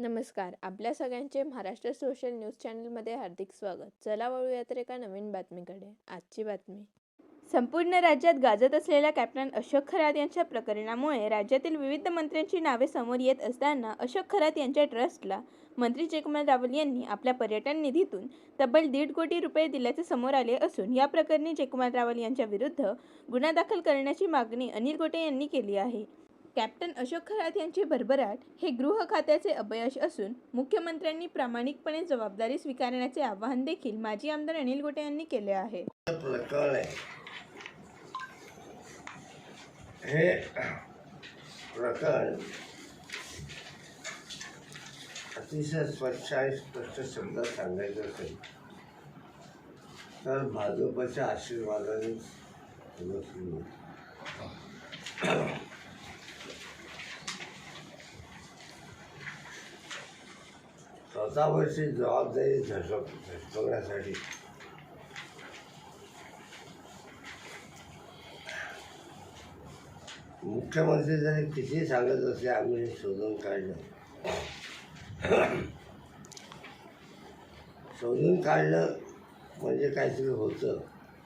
नमस्कार. आपल्या सगळ्यांचे महाराष्ट्र सोशल न्यूज चॅनलमध्ये हार्दिक स्वागत. चला वळूया तर एका नवीन बातमीकडे. आजची बातमी. संपूर्ण राज्यात गाजत असलेल्या कॅप्टन अशोक खरात यांच्या प्रकरणामुळे राज्यातील विविध मंत्र्यांची नावे समोर येत असताना अशोक खरात यांच्या ट्रस्टला मंत्री जयकुमार रावल यांनी आपल्या पर्यटन निधीतून तब्बल 1.5 कोटी रुपये दिल्याचे समोर आले असून या प्रकरणी जयकुमार रावल यांच्या विरुद्ध गुन्हा दाखल करण्याची मागणी अनिल गोटे यांनी केली आहे. कॅप्टन अशोक खरात यांची भरभराट हे गृह खात्याचे अपयश असून मुख्यमंत्र्यांनी प्रामाणिकपणे जबाबदारी स्वीकारण्याचे आवाहन देखील माजी आमदार अनिल गोटे यांनी केले आहे. प्रकरण आहे हे प्रकरण अतिशय स्वच्छ आणि स्पष्ट शब्दात सांगायचं असेल तर भाजपच्या आशीर्वादाने सुरू. स्वतःवरची जबाबदारी झटकण्यासाठी मुख्यमंत्री जरी किती सांगत असले आम्ही हे शोधून काढलं म्हणजे काहीतरी होतं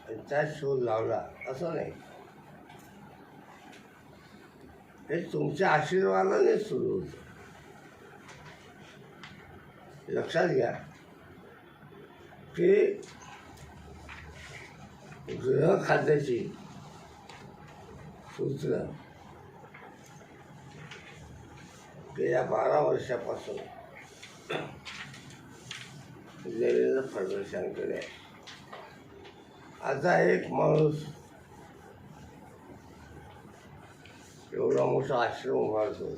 आणि त्यात शोध लावला असं नाही. हे तुमच्या आशीर्वादाने सुरू होतं. लक्षात घ्या की गृह खात्याची सूत्र गेल्या 12 वर्षापासून देवेंद्र फडणवीस यांकडे आहे. आता एक माणूस एवढा मोठा आश्रम उभारतो,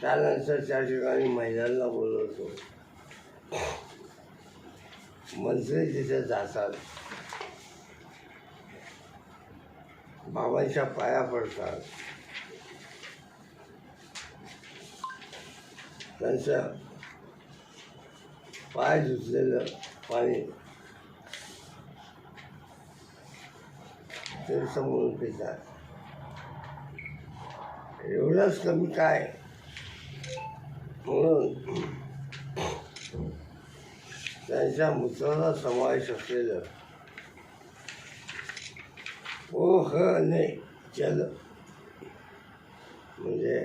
त्यानंतर त्या ठिकाणी महिलांना बोलवतो, मंत्री तिथे जातात, बाबांच्या पाया पडतात, त्यांचं पाय धुतलेलं पाणी ते समोरून पितात. एवढंच कमी काय म्हणून त्यांच्या मूत्राला समावेश असलेलं ओहने जल म्हणजे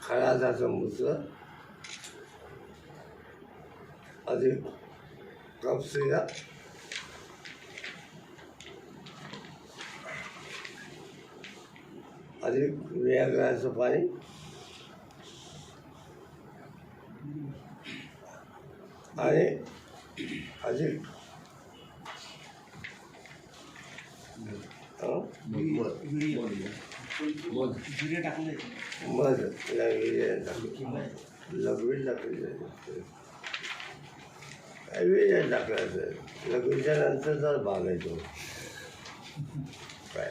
खराताचं मूत्र अधिक कप सिरप अधिक व्याघ्राचं पाणी आणि अधिक मध लघवीर टाकलं. लघवीच्या नंतरचाच भाग आहे तो. काय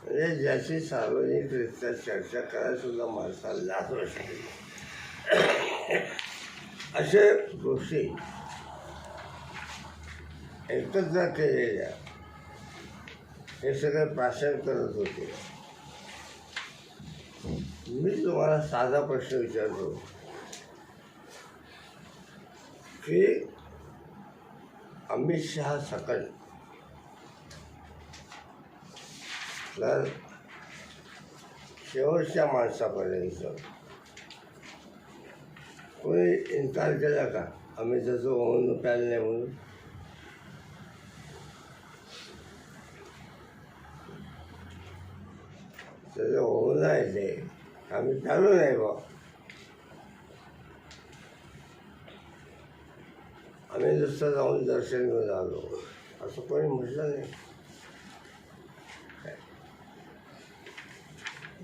म्हणजे ज्याची सार्वजनिकरित्या चर्चा करायला सुद्धा माणसाला लाज वाटते अशा गोष्टी एकत्र केलेल्या हे सगळे प्राशन करत होते. मी तुम्हाला साधा प्रश्न विचारतो की अमित शहा सकल तर शेवटच्या माणसापर्यंत कोणी इन्कार केला का अमितचं होऊन प्याल नाही म्हणून? त्याचं होऊन नाही ते आम्ही प्यालो नाही बा, आम्ही नुसतं जाऊन दर्शन घेऊन आलो असं कोणी म्हटलं नाही.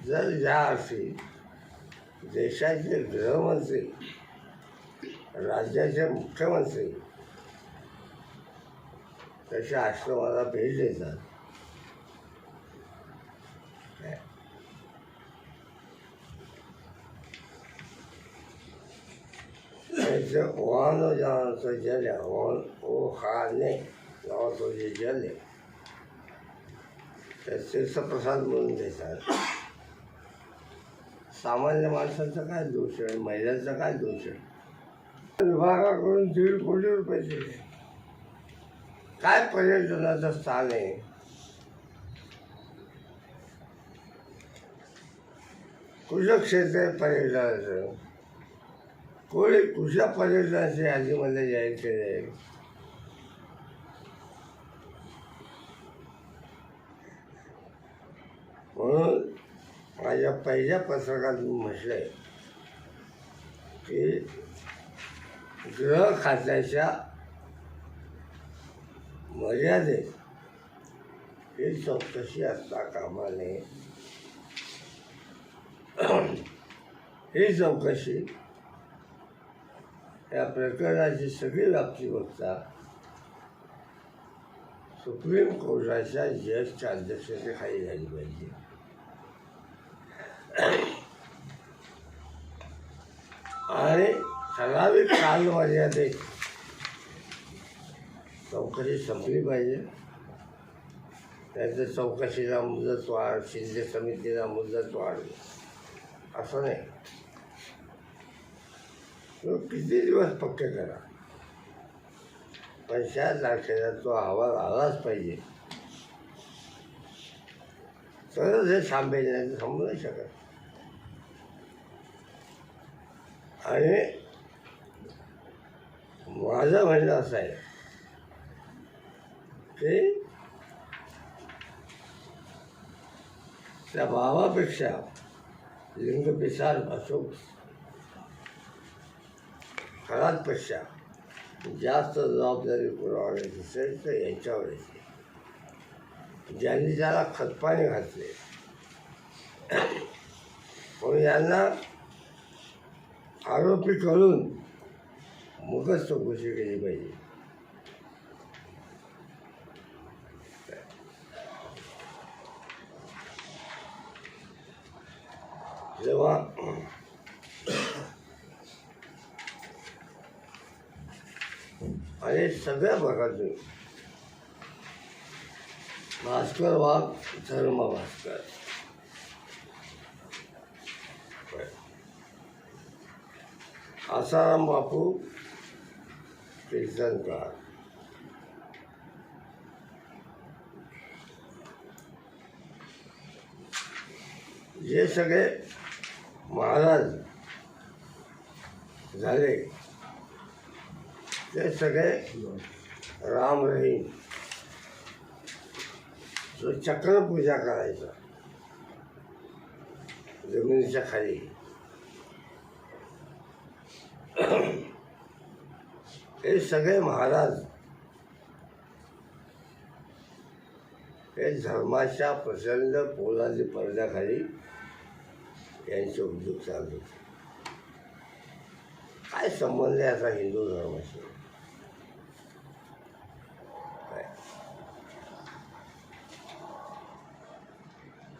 जर ज्या अर्थी देशाचे गृहमंत्री राज्याचे मुख्यमंत्री त्याच्या आश्रमाला भेट देतात, त्याचं ओहानो नावाचं जल आहे, ओहाने नावाचं जे जल आहे तीर्थप्रसाद म्हणून देतात. सामान्य माणसाचा काय दोष आहे, महिलांचा काय दोष आहे? विभागाकडून 1.5 कोटी रुपये दिले. काय पर्यटनाचं स्थान आहे? कुठलं क्षेत्र आहे पर्यटनाचं? कोणी कुठल्या पर्यटनाच्या यादीमध्ये जाहीर केले? म्हणून माझ्या पहिल्या पत्रकात मी म्हटलंय की गृह खात्याच्या मर्यादेत ही चौकशी असता कामा नये. ही चौकशी या प्रकरणाची सगळी व्याप्ती बघता सुप्रीम कोर्टाच्या जजच्या अध्यक्षतेखाली झाली पाहिजे. आणि ठराविक कालमर्यादेत चौकशी संपली पाहिजे. त्याच्या चौकशीला मुदतवाढ, शिंदे समितीला मुदतवाढ असं नाही. तो किती दिवस पक्के करा, पण 4 तारखेला तो अहवाल आलाच पाहिजे, तरच हे थांबेल, नाही तर थांबू नाही शकत. आणि माझं म्हणणं असं आहे की त्या भावापेक्षा लिंगपिसार अशोक खरातपेक्षा जास्त जबाबदारी पुरवण्याची असेल तर यांच्यावर येते. ज्यांनी त्याला खतपाणी घातले म्हणून यांना आरोपी करून मगच चौकशी केली पाहिजे. जेव्हा आणि सगळ्या भागातून भास्कर वाघ, धर्म भास्कर, आसाराम बापू, कीर्तनकार, जे सगळे महाराज झाले ते सगळे राम रहीम, जो चक्रपूजा करायचा जमिनीच्या खाली, हे सगळे महाराज हे धर्माच्या प्रचंड पोलादी पडद्याखाली यांचे उद्योग चालू. काय संबंध आहे आता हिंदू धर्माशी?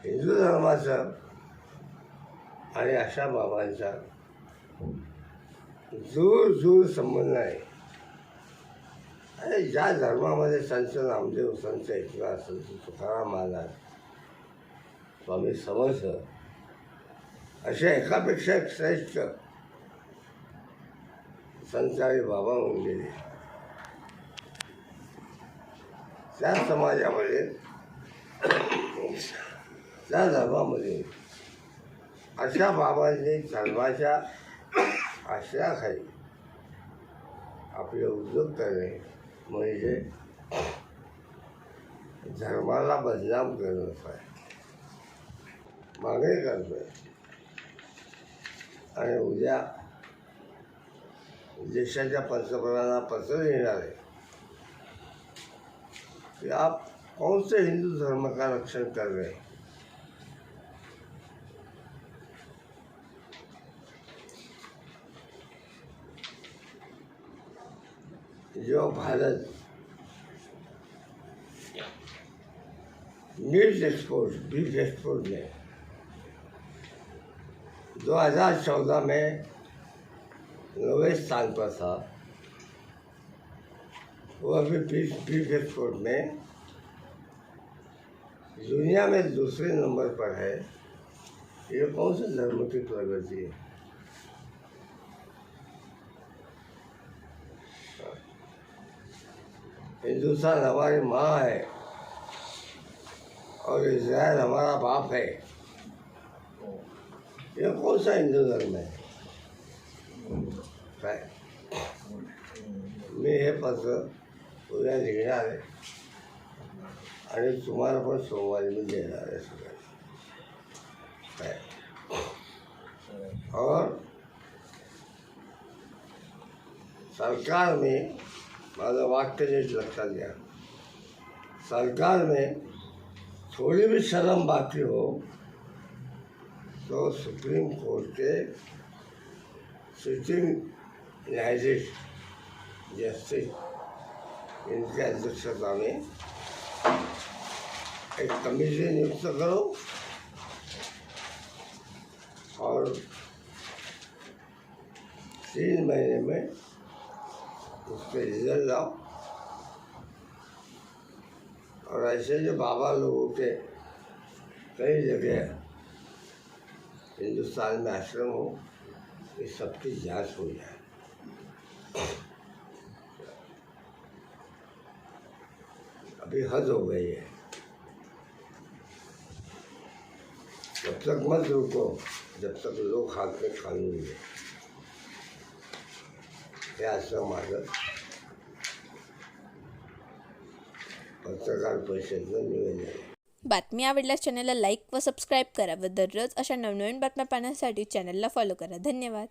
हिंदू धर्माचा आणि अशा बाबांचा दूर संबंध आहे. आणि ज्या धर्मामध्ये संत नामदेव, संत एकनाथ, संत तुकाराम महाराज, स्वामी समर्थ अशा एकापेक्षा एक श्रेष्ठ संत आणि बाबा होऊन गेले, त्या समाजामध्ये, त्या धर्मामध्ये अशा बाबांनी धर्माच्या आश्रयाखाली आपले उद्योग करणे म्हणजे धर्माला बदनाम करणं आहे. मागणी करतोय आणि उद्या देशाच्या पंतप्रधानांना पत्र लिहिणार आहे कि आप कौन से हिंदू धर्म का रक्षण कर रहे हैं. जो Bharat meet export, beef export में 2014 में 9वें स्थान पर था, वो अभी बीफ एक्सपोर्ट में दुनिया में दूसरे नंबर पर है, ये कौन से धर्म की प्रगति है? हिंदुस्तान हमारी माँ है और इज़राइल हमारा बाप है, ये कौन सा हिंदू धर्म है? काय मी हे पत्र उद्या लिहिणार आहे आणि तुम्हाला पण सोमवारी मी देणार आहे सगळं काय. और सरकार में, माझं वाक्य नीट लक्षात घ्या, सरकार में थोड़ी भी शर्म बाकी हो तो सुप्रीम कोर्ट के सिटिंग न्यायाधीश जस्टिस इनकी अध्यक्षता में एक कमेटी नियुक्त करो और 3 महीने में उसके रिजल्ट लाओ. और ऐसे जो बाबा लोगों के कई जगह हिंदुस्तान में आश्रम हो, इस सबकी जांच हो जाए. अभी हद हो गई है, जब तक मत रुको जब तक लोग हाथ में कानून है. हे असं माझं पत्रकार परिषदेचं निवेदन आहे. बातमी आवडल्यास चॅनलला लाईक व सबस्क्राईब करा व दररोज अशा नवनवीन बातम्या पाहण्यासाठी चॅनलला फॉलो करा. धन्यवाद.